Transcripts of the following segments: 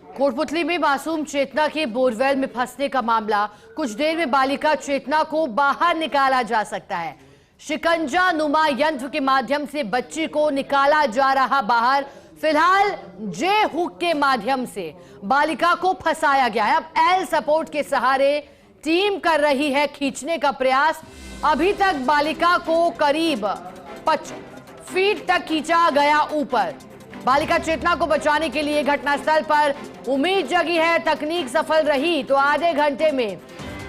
कोटपुतली में मासूम चेतना के बोरवेल में फंसने का मामला। कुछ देर में बालिका चेतना को बाहर निकाला जा सकता है। शिकंजा नुमा यंत्र के माध्यम से बच्ची को निकाला जा रहा बाहर। फिलहाल जे हुक के माध्यम से बालिका को फंसाया गया है। अब एल सपोर्ट के सहारे टीम कर रही है खींचने का प्रयास। अभी तक बालिका को करीब 5 फीट तक खींचा गया ऊपर। बालिका चेतना को बचाने के लिए घटनास्थल पर उम्मीद जगी है। तकनीक सफल रही तो आधे घंटे में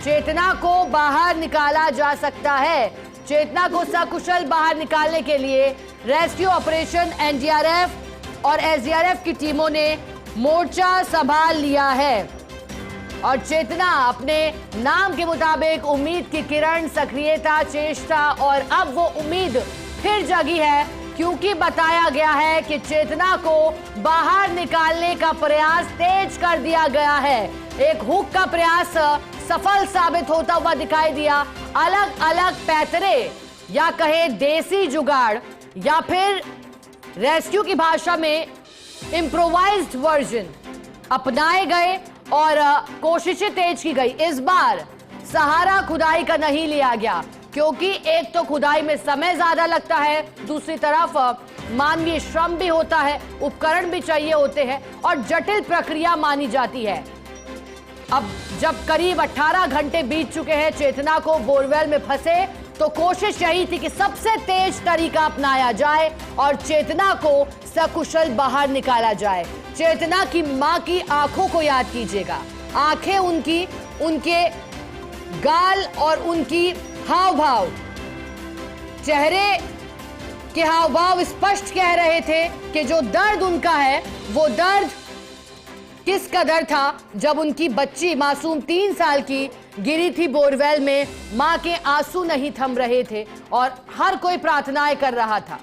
चेतना को बाहर निकाला जा सकता है। चेतना को सकुशल बाहर निकालने के लिए रेस्क्यू ऑपरेशन एनडीआरएफ और एसडीआरएफ की टीमों ने मोर्चा संभाल लिया है और चेतना अपने नाम के मुताबिक उम्मीद की किरण, सक्रियता, चेष्टा और अब वो उम्मीद फिर जगी है क्योंकि बताया गया है कि चेतना को बाहर निकालने का प्रयास तेज कर दिया गया है। एक हुक का प्रयास सफल साबित होता हुआ दिखाई दिया। अलग अलग पैतरे या कहे देसी जुगाड़ या फिर रेस्क्यू की भाषा में इम्प्रोवाइज्ड वर्जन अपनाए गए और कोशिशें तेज की गई। इस बार सहारा खुदाई का नहीं लिया गया क्योंकि एक तो खुदाई में समय ज्यादा लगता है, दूसरी तरफ मानवीय श्रम भी होता है, उपकरण भी चाहिए होते हैं और जटिल प्रक्रिया मानी जाती है। अब जब करीब 18 घंटे बीत चुके हैं चेतना को बोरवेल में फंसे तो कोशिश यही थी कि सबसे तेज तरीका अपनाया जाए और चेतना को सकुशल बाहर निकाला जाए। चेतना की मां की आंखों को याद कीजिएगा। आंखें उनके गाल और उनकी हाव भाव, चेहरे के हाव भाव स्पष्ट कह रहे थे कि जो दर्द उनका है वो दर्द किस कदर था जब उनकी बच्ची मासूम 3 साल की गिरी थी बोरवेल में। मां के आंसू नहीं थम रहे थे और हर कोई प्रार्थनाएं कर रहा था।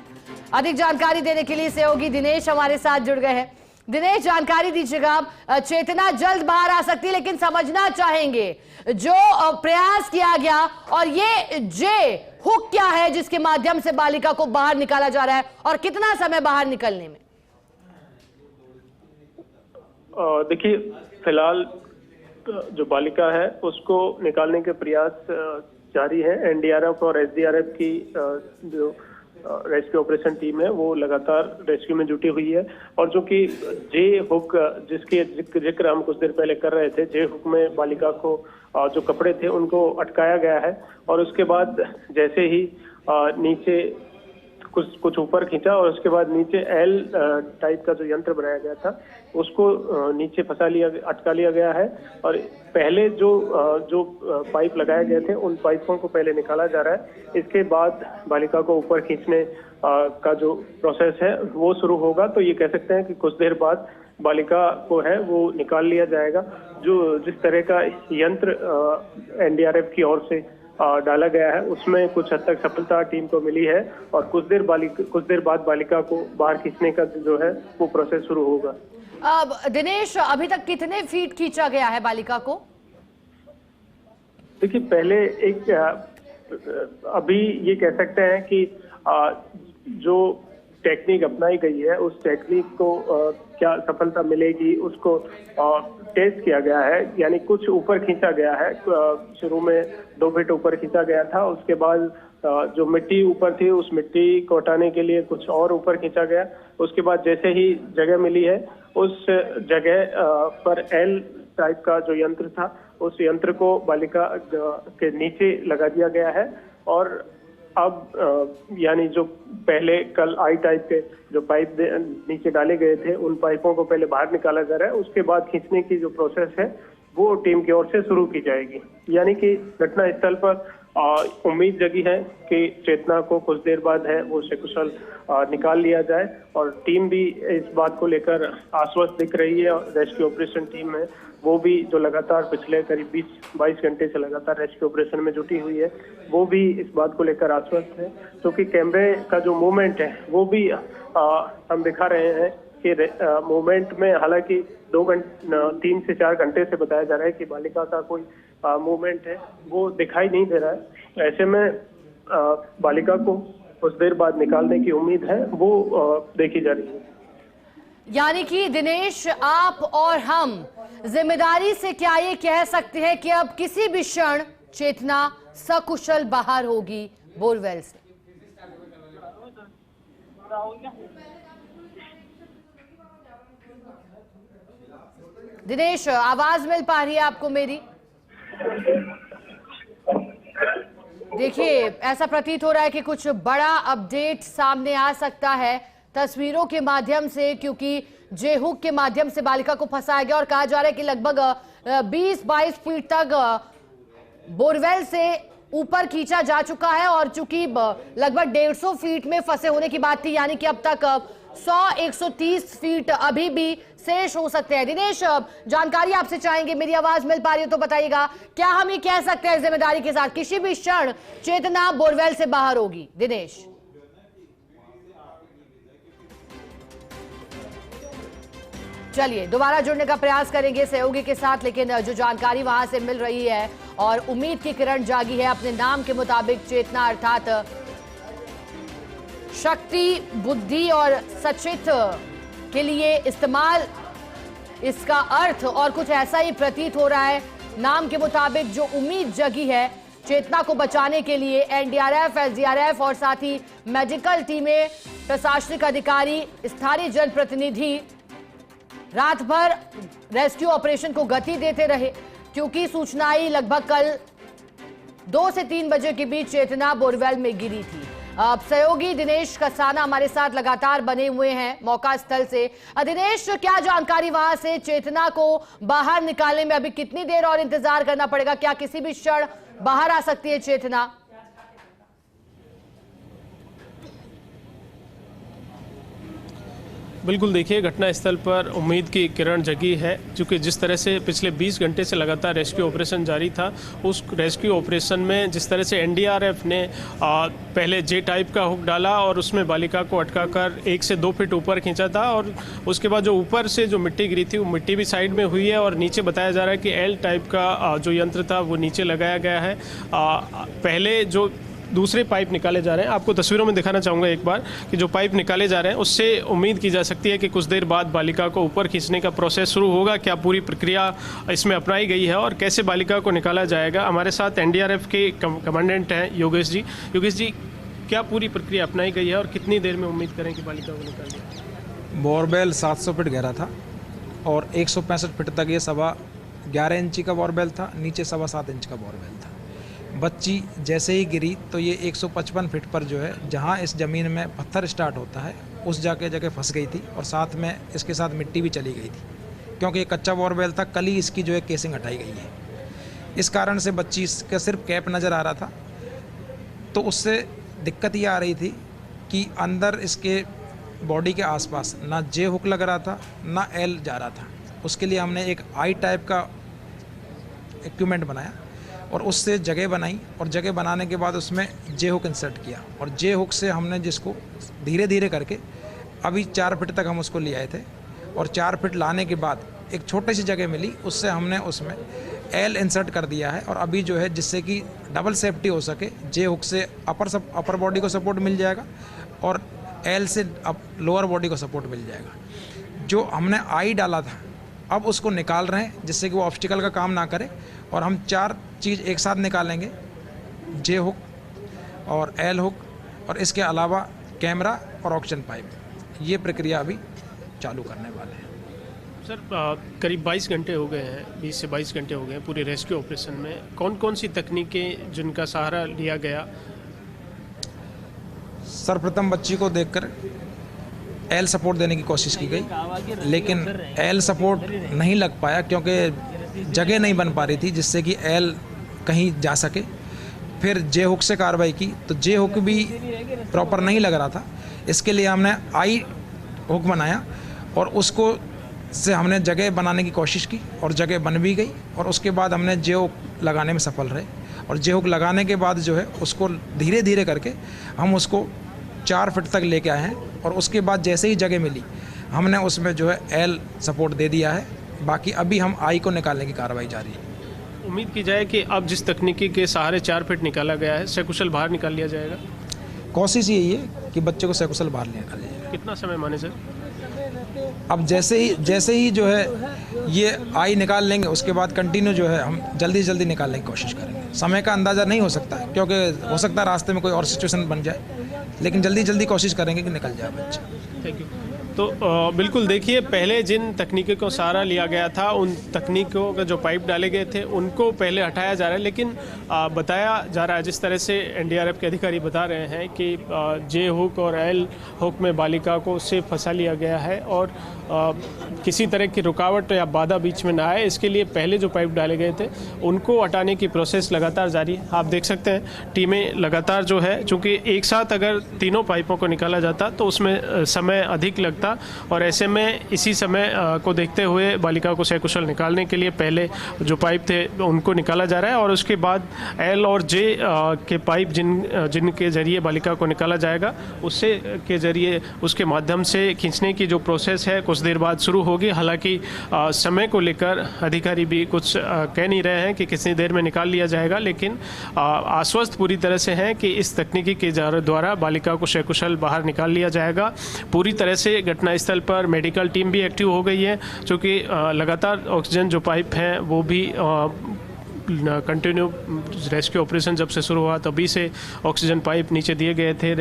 अधिक जानकारी देने के लिए सहयोगी दिनेश हमारे साथ जुड़ गए हैं। दिनेश, जानकारी दीजिएगा। चेतना जल्द बाहर आ सकती है लेकिन समझना चाहेंगे जो प्रयास किया गया और ये जे हुक क्या है जिसके माध्यम से बालिका को बाहर निकाला जा रहा है और कितना समय बाहर निकलने में? देखिए, फिलहाल जो बालिका है उसको निकालने के प्रयास जारी है। एनडीआरएफ और एसडीआरएफ की जो रेस्क्यू ऑपरेशन टीम है वो लगातार रेस्क्यू में जुटी हुई है और जो कि जे हुक जिसके जिक्र हम कुछ देर पहले कर रहे थे, जे हुक में बालिका को जो कपड़े थे उनको अटकाया गया है और उसके बाद जैसे ही नीचे कुछ ऊपर खींचा और उसके बाद नीचे एल टाइप का जो यंत्र बनाया गया था उसको नीचे अटका लिया गया है और पहले जो पाइप लगाए गए थे उन पाइपों को पहले निकाला जा रहा है। इसके बाद बालिका को ऊपर खींचने का जो प्रोसेस है वो शुरू होगा। तो ये कह सकते हैं कि कुछ देर बाद बालिका को है वो निकाल लिया जाएगा। जो जिस तरह का यंत्र एनडीआरएफ की ओर से डाला गया है उसमें कुछ हद तक सफलता टीम को मिली है और कुछ देर बाद बालिका को बाहर खींचने का जो है वो प्रोसेस शुरू होगा। अब दिनेश, अभी तक कितने फीट खींचा गया है बालिका को? देखिए, पहले अभी ये कह सकते हैं कि जो टेक्निक अपनाई गई है उस टेक्निक को क्या सफलता मिलेगी उसको टेस्ट किया गया है। यानी कुछ ऊपर खींचा गया है। शुरू में 2 फीट ऊपर खींचा गया था, उसके बाद जो मिट्टी ऊपर थी उस मिट्टी को हटाने के लिए कुछ और ऊपर खींचा गया। उसके बाद जैसे ही जगह मिली है उस जगह पर एल टाइप का जो यंत्र था उस यंत्र को बालिका के नीचे लगा दिया गया है और अब यानी जो पहले कल आई टाइप के जो पाइप नीचे डाले गए थे उन पाइपों को पहले बाहर निकाला जा रहा है। उसके बाद खींचने की जो प्रोसेस है वो टीम की ओर से शुरू की जाएगी। यानी कि घटना स्थल पर उम्मीद जगी है कि चेतना को कुछ देर बाद है वो सकुशल निकाल लिया जाए और टीम भी इस बात को लेकर आश्वस्त दिख रही है। रेस्क्यू ऑपरेशन टीम है वो भी जो लगातार पिछले करीब 20-22 घंटे से लगातार रेस्क्यू ऑपरेशन में जुटी हुई है वो भी इस बात को लेकर आश्वस्त है क्योंकि कैमरे का जो मूवमेंट है वो भी हम दिखा रहे हैं कि मूवमेंट में हालांकि 3 से 4 घंटे से बताया जा रहा है कि बालिका का कोई मूवमेंट है वो दिखाई नहीं दे रहा है। ऐसे में बालिका को कुछ देर बाद निकालने की उम्मीद है वो देखी जा रही है। यानी कि दिनेश, आप और हम जिम्मेदारी से क्या ये कह सकते हैं कि अब किसी भी क्षण चेतना सकुशल बाहर होगी बोरवेल से? दिनेश, आवाज मिल पा रही है आपको मेरी? देखिए, ऐसा प्रतीत हो रहा है कि कुछ बड़ा अपडेट सामने आ सकता है तस्वीरों के माध्यम से, क्योंकि जे हुक के माध्यम से बालिका को फंसाया गया और कहा जा रहा है कि लगभग 20-22 फीट तक बोरवेल से ऊपर खींचा जा चुका है और चूंकि लगभग 150 फीट में फंसे होने की बात थी, यानी कि अब तक 100-130 फीट अभी भी शेष हो सकते हैं। दिनेश, जानकारी आपसे चाहेंगे, मेरी आवाज मिल पा रही हो तो बताइएगा, क्या हम ये कह सकते हैं जिम्मेदारी के साथ किसी भी क्षण चेतना बोरवेल से बाहर होगी? दिनेश, चलिए दोबारा जुड़ने का प्रयास करेंगे सहयोगी के साथ, लेकिन जो जानकारी वहां से मिल रही है और उम्मीद की किरण जागी है, अपने नाम के मुताबिक चेतना अर्थात शक्ति, बुद्धि और सचित के लिए इस्तेमाल, इसका अर्थ और कुछ ऐसा ही प्रतीत हो रहा है। नाम के मुताबिक जो उम्मीद जगी है चेतना को बचाने के लिए, एनडीआरएफ, एसडीआरएफ और साथ ही मेडिकल टीमें, प्रशासनिक अधिकारी, स्थानीय जनप्रतिनिधि रात भर रेस्क्यू ऑपरेशन को गति देते रहे, क्योंकि सूचना आई लगभग कल 2 से 3 बजे के बीच चेतना बोरवेल में गिरी थी। अब सहयोगी दिनेश कसाना हमारे साथ लगातार बने हुए हैं मौका स्थल से। दिनेश, क्या जानकारी वहां से? चेतना को बाहर निकालने में अभी कितनी देर और इंतजार करना पड़ेगा? क्या किसी भी क्षण बाहर आ सकती है चेतना? बिल्कुल, देखिए घटनास्थल पर उम्मीद की किरण जगी है, क्योंकि जिस तरह से पिछले 20 घंटे से लगातार रेस्क्यू ऑपरेशन जारी था, उस रेस्क्यू ऑपरेशन में जिस तरह से एनडीआरएफ ने पहले जे टाइप का हुक डाला और उसमें बालिका को अटकाकर 1 से 2 फीट ऊपर खींचा था, और उसके बाद जो ऊपर से जो मिट्टी गिरी थी वो मिट्टी भी साइड में हुई है और नीचे बताया जा रहा है कि एल टाइप का जो यंत्र था वो नीचे लगाया गया है। पहले जो दूसरे पाइप निकाले जा रहे हैं, आपको तस्वीरों में दिखाना चाहूँगा एक बार कि जो पाइप निकाले जा रहे हैं उससे उम्मीद की जा सकती है कि कुछ देर बाद बालिका को ऊपर खींचने का प्रोसेस शुरू होगा। क्या पूरी प्रक्रिया इसमें अपनाई गई है और कैसे बालिका को निकाला जाएगा? हमारे साथ एनडीआरएफ के कमांडेंट हैं योगेश जी। योगेश जी, क्या पूरी प्रक्रिया अपनाई गई है और कितनी देर में उम्मीद करें कि बालिका को निकाल जाए? बोरवेल 700 फीट गहरा था और 165 फीट तक ये 11.25 इंची का बोरवेल था, नीचे 7.25 इंच का बोरवेल था। बच्ची जैसे ही गिरी तो ये 155 फीट पर जो है, जहाँ इस ज़मीन में पत्थर स्टार्ट होता है, उस जगह फंस गई थी और साथ में इसके साथ मिट्टी भी चली गई थी, क्योंकि ये कच्चा बोरवेल था। कल ही इसकी जो है केसिंग हटाई गई है। इस कारण से बच्ची का सिर्फ कैप नज़र आ रहा था, तो उससे दिक्कत ये आ रही थी कि अंदर इसके बॉडी के आसपास ना जे हुक लग रहा था ना एल जा रहा था। उसके लिए हमने एक आई टाइप का इक्विपमेंट बनाया और उससे जगह बनाई, और जगह बनाने के बाद उसमें जे हुक इंसर्ट किया, और जे हुक से हमने जिसको धीरे धीरे करके अभी 4 फीट तक हम उसको ले आए थे, और 4 फीट लाने के बाद एक छोटी सी जगह मिली, उससे हमने उसमें एल इंसर्ट कर दिया है। और अभी जो है जिससे कि डबल सेफ्टी हो सके, जे हुक से अपर बॉडी को सपोर्ट मिल जाएगा और एल से लोअर बॉडी को सपोर्ट मिल जाएगा। जो हमने आई डाला था अब उसको निकाल रहे हैं, जिससे कि वो ऑब्स्टिकल का काम ना करे, और हम 4 चीज़ एक साथ निकालेंगे, जे हुक और एल हुक और इसके अलावा कैमरा और ऑक्सीजन पाइप। ये प्रक्रिया अभी चालू करने वाले हैं। सर, करीब 22 घंटे हो गए हैं, 20 से 22 घंटे हो गए हैं पूरे रेस्क्यू ऑपरेशन में। कौन कौन सी तकनीकें जिनका सहारा लिया गया? सर्वप्रथम बच्ची को देखकर एल सपोर्ट देने की कोशिश की गई, लेकिन एल सपोर्ट नहीं लग पाया, क्योंकि जगह नहीं बन पा रही थी जिससे कि एल कहीं जा सके। फिर जे हुक से कार्रवाई की तो जे हुक भी प्रॉपर नहीं लग रहा था। इसके लिए हमने आई हुक बनाया और उसको से हमने जगह बनाने की कोशिश की और जगह बन भी गई, और उसके बाद हमने जे हुक लगाने में सफल रहे। और जे हुक लगाने के बाद जो है उसको धीरे धीरे करके हम उसको 4 फीट तक लेके आए हैं, और उसके बाद जैसे ही जगह मिली हमने उसमें जो है एल सपोर्ट दे दिया है। बाकी अभी हम आई को निकालने की कार्रवाई जारी है। उम्मीद की जाए कि अब जिस तकनीकी के सहारे 4 फीट निकाला गया है, सकुशल बाहर निकाल लिया जाएगा। कोशिश यही है कि बच्चे को सकुशल बाहर निकाल लिया जाएगा। कितना समय माने सर? अब जैसे ही जो है ये आई निकाल लेंगे, उसके बाद कंटिन्यू जो है हम जल्दी से जल्दी निकालने की कोशिश करेंगे। समय का अंदाज़ा नहीं हो सकता है, क्योंकि हो सकता है रास्ते में कोई और सिचुएशन बन जाए, लेकिन जल्दी कोशिश करेंगे कि निकल जाए बच्चे। Thank you. तो बिल्कुल देखिए, पहले जिन तकनीकों को सहारा लिया गया था, उन तकनीकों का जो पाइप डाले गए थे उनको पहले हटाया जा रहा है, लेकिन बताया जा रहा है, जिस तरह से एनडीआरएफ के अधिकारी बता रहे हैं कि जे हुक और एल हुक में बालिका को उससे फंसा लिया गया है और किसी तरह की रुकावट या बाधा बीच में ना आए, इसके लिए पहले जो पाइप डाले गए थे उनको हटाने की प्रोसेस लगातार जारी है। आप देख सकते हैं टीमें लगातार जो है, चूँकि एक साथ अगर तीनों पाइपों को निकाला जाता तो उसमें समय अधिक लगता, और ऐसे में इसी समय को देखते हुए बालिका को सकुशल निकालने के लिए पहले जो पाइप थे उनको निकाला जा रहा है, और उसके बाद एल और जे के पाइप जिनके जरिए बालिका को निकाला जाएगा, उससे के जरिए उसके माध्यम से खींचने की जो प्रोसेस है कुछ देर बाद शुरू होगी। हालांकि समय को लेकर अधिकारी भी कुछ कह नहीं रहे हैं कि कितनी देर में निकाल लिया जाएगा, लेकिन आश्वस्त पूरी तरह से हैं कि इस तकनीकी के द्वारा बालिका को सकुशल बाहर निकाल लिया जाएगा। पूरी तरह से घटनास्थल पर मेडिकल टीम भी एक्टिव हो गई है, क्योंकि लगातार ऑक्सीजन जो पाइप हैं वो भी कंटिन्यू रेस्क्यू ऑपरेशन जब से शुरू हुआ तभी से ऑक्सीजन पाइप नीचे दिए गए थे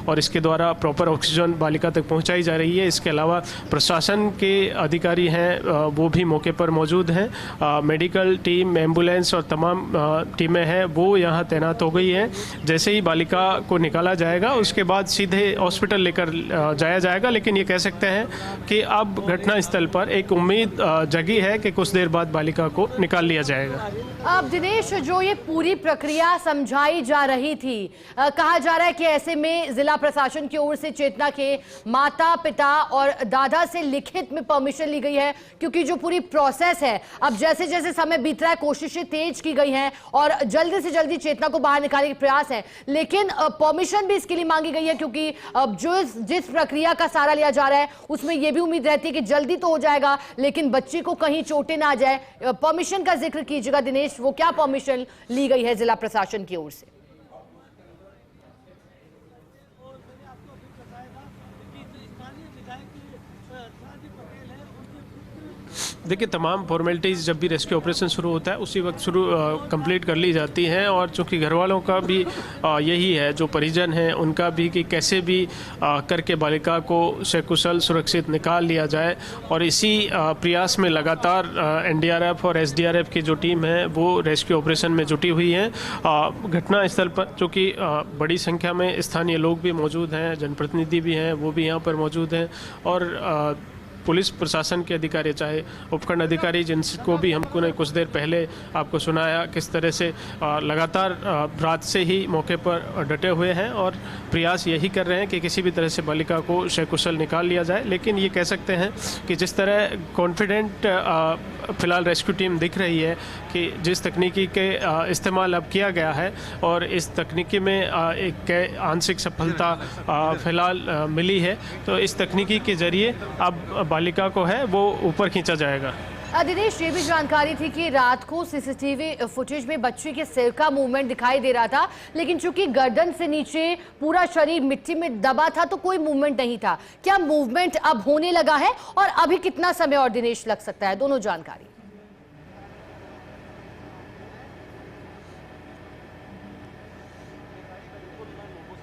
और इसके द्वारा प्रॉपर ऑक्सीजन बालिका तक पहुंचाई जा रही है। इसके अलावा प्रशासन के अधिकारी हैं वो भी मौके पर मौजूद हैं। मेडिकल टीम, एम्बुलेंस और तमाम टीमें हैं वो यहाँ तैनात हो गई हैं। जैसे ही बालिका को निकाला जाएगा उसके बाद सीधे हॉस्पिटल लेकर जाया जाएगा, लेकिन ये कह सकते हैं कि अब घटनास्थल पर एक उम्मीद जगी है कि कुछ देर बाद बालिका को निकाल लिया जाएगा। अब दिनेश, जो ये पूरी प्रक्रिया समझाई जा रही थी, कहा जा रहा है कि ऐसे में जिला प्रशासन की ओर से चेतना के माता पिता और दादा से लिखित में परमिशन ली गई है, क्योंकि जो पूरी प्रोसेस है अब जैसे जैसे समय बीत रहा है कोशिशें तेज की गई हैं और जल्दी से जल्दी चेतना को बाहर निकालने के प्रयास है, लेकिन परमिशन भी इसके लिए मांगी गई है, क्योंकि अब जो जिस प्रक्रिया का सहारा लिया जा रहा है उसमें यह भी उम्मीद रहती है कि जल्दी तो हो जाएगा लेकिन बच्ची को कहीं चोटें ना आ जाए। परमिशन का जिक्र कीजिएगा दिनेश, वो क्या परमिशन ली गई है जिला प्रशासन की ओर से? देखिए, तमाम फॉर्मेलिटीज़ जब भी रेस्क्यू ऑपरेशन शुरू होता है उसी वक्त कंप्लीट कर ली जाती हैं, और चूँकि घर वालों का भी यही है, जो परिजन हैं उनका भी, कि कैसे भी करके बालिका को सकुशल सुरक्षित निकाल लिया जाए। और इसी प्रयास में लगातार एनडीआरएफ और एसडीआरएफ की जो टीम है वो रेस्क्यू ऑपरेशन में जुटी हुई है। घटनास्थल पर चूँकि बड़ी संख्या में स्थानीय लोग भी मौजूद हैं, जनप्रतिनिधि भी हैं, वो भी यहाँ पर मौजूद हैं, और पुलिस प्रशासन के अधिकारी, चाहे उपखंड अधिकारी, जिनको भी हमको ने कुछ देर पहले आपको सुनाया किस तरह से लगातार रात से ही मौके पर डटे हुए हैं और प्रयास यही कर रहे हैं कि किसी भी तरह से बालिका को सकुशल निकाल लिया जाए। लेकिन ये कह सकते हैं कि जिस तरह कॉन्फिडेंट फिलहाल रेस्क्यू टीम दिख रही है कि जिस तकनीकी के इस्तेमाल अब किया गया है और इस तकनीकी में एक आंशिक सफलता फिलहाल मिली है, तो इस तकनीकी के जरिए अब बालिका को है वो ऊपर खींचा जाएगा। दिनेश, ये भी जानकारी थी कि रात को सीसीटीवी फुटेज में बच्ची के सिर का मूवमेंट दिखाई दे रहा था, लेकिन चूंकि गर्दन से नीचे पूरा शरीर मिट्टी में दबा था तो कोई मूवमेंट नहीं था। क्या मूवमेंट अब होने लगा है और अभी कितना समय और दिनेश लग सकता है? दोनों जानकारी।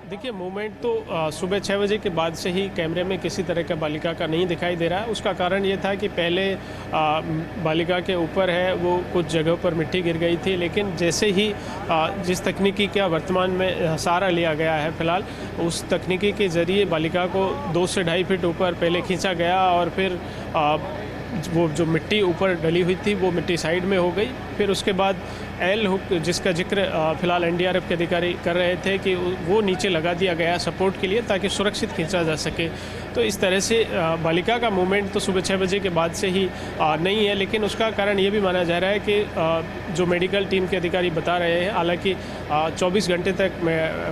देखिए, मूवमेंट तो सुबह 6 बजे के बाद से ही कैमरे में किसी तरह का बालिका का नहीं दिखाई दे रहा है। उसका कारण ये था कि पहले बालिका के ऊपर है वो कुछ जगहों पर मिट्टी गिर गई थी, लेकिन जैसे ही जिस तकनीकी का वर्तमान में सहारा लिया गया है फिलहाल, उस तकनीकी के ज़रिए बालिका को 2 से 2.5 फीट ऊपर पहले खींचा गया और फिर वो जो मिट्टी ऊपर डली हुई थी वो मिट्टी साइड में हो गई। फिर उसके बाद एल हुक, जिसका जिक्र फिलहाल एनडीआरएफ के अधिकारी कर रहे थे कि वो नीचे लगा दिया गया सपोर्ट के लिए ताकि सुरक्षित खींचा जा सके। तो इस तरह से बालिका का मूवमेंट तो सुबह 6 बजे के बाद से ही नहीं है, लेकिन उसका कारण ये भी माना जा रहा है कि जो मेडिकल टीम के अधिकारी बता रहे हैं, हालांकि 24 घंटे तक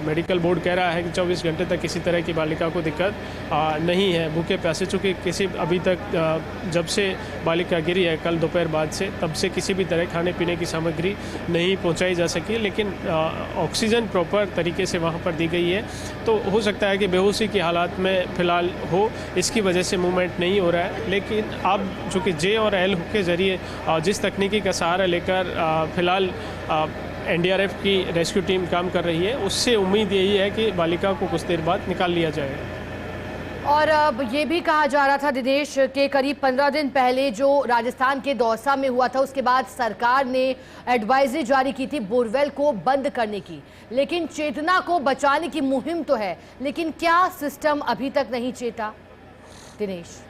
मेडिकल बोर्ड कह रहा है कि 24 घंटे तक किसी तरह की बालिका को दिक्कत नहीं है। भूखे प्यासे, चूँकि किसी अभी तक जब से बालिका गिरी है कल दोपहर बाद से, तब से किसी भी तरह खाने पीने की सामग्री नहीं पहुंचाई जा सकी, लेकिन ऑक्सीजन प्रॉपर तरीके से वहां पर दी गई है। तो हो सकता है कि बेहोशी की हालात में फ़िलहाल हो, इसकी वजह से मूवमेंट नहीं हो रहा है। लेकिन अब चूँकि जे और एल हुक के ज़रिए जिस तकनीकी का सहारा लेकर फ़िलहाल एनडीआरएफ की रेस्क्यू टीम काम कर रही है, उससे उम्मीद यही है कि बालिका को कुछ देर बाद निकाल लिया जाएगा। और अब ये भी कहा जा रहा था दिनेश के करीब 15 दिन पहले जो राजस्थान के दौसा में हुआ था, उसके बाद सरकार ने एडवाइजरी जारी की थी बोरवेल को बंद करने की, लेकिन चेतना को बचाने की मुहिम तो है, लेकिन क्या सिस्टम अभी तक नहीं चेता? दिनेश,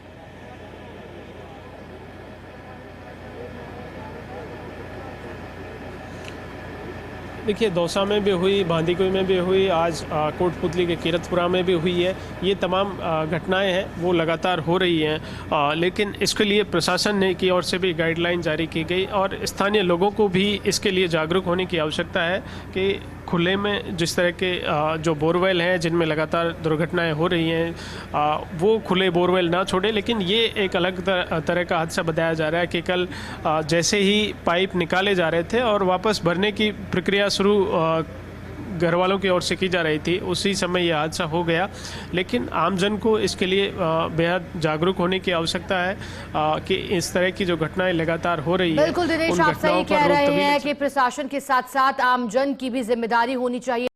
देखिए, दौसा में भी हुई, बांदीकुई में भी हुई, आज कोटपुतली के कीरतपुरा में भी हुई है। ये तमाम घटनाएं हैं वो लगातार हो रही हैं, लेकिन इसके लिए प्रशासन ने की ओर से भी गाइडलाइन जारी की गई और स्थानीय लोगों को भी इसके लिए जागरूक होने की आवश्यकता है कि खुले में जिस तरह के जो बोरवेल हैं जिनमें लगातार दुर्घटनाएं हो रही हैं, वो खुले बोरवेल ना छोड़े। लेकिन ये एक अलग तरह का हादसा बताया जा रहा है कि कल जैसे ही पाइप निकाले जा रहे थे और वापस भरने की प्रक्रिया शुरू घर वालों की ओर से की जा रही थी, उसी समय यह हादसा हो गया। लेकिन आमजन को इसके लिए बेहद जागरूक होने की आवश्यकता है कि इस तरह की जो घटनाएं लगातार हो रही है, बिल्कुल दिनेश, आप सही कह रहे हैं कि प्रशासन के साथ साथ आमजन की भी जिम्मेदारी होनी चाहिए।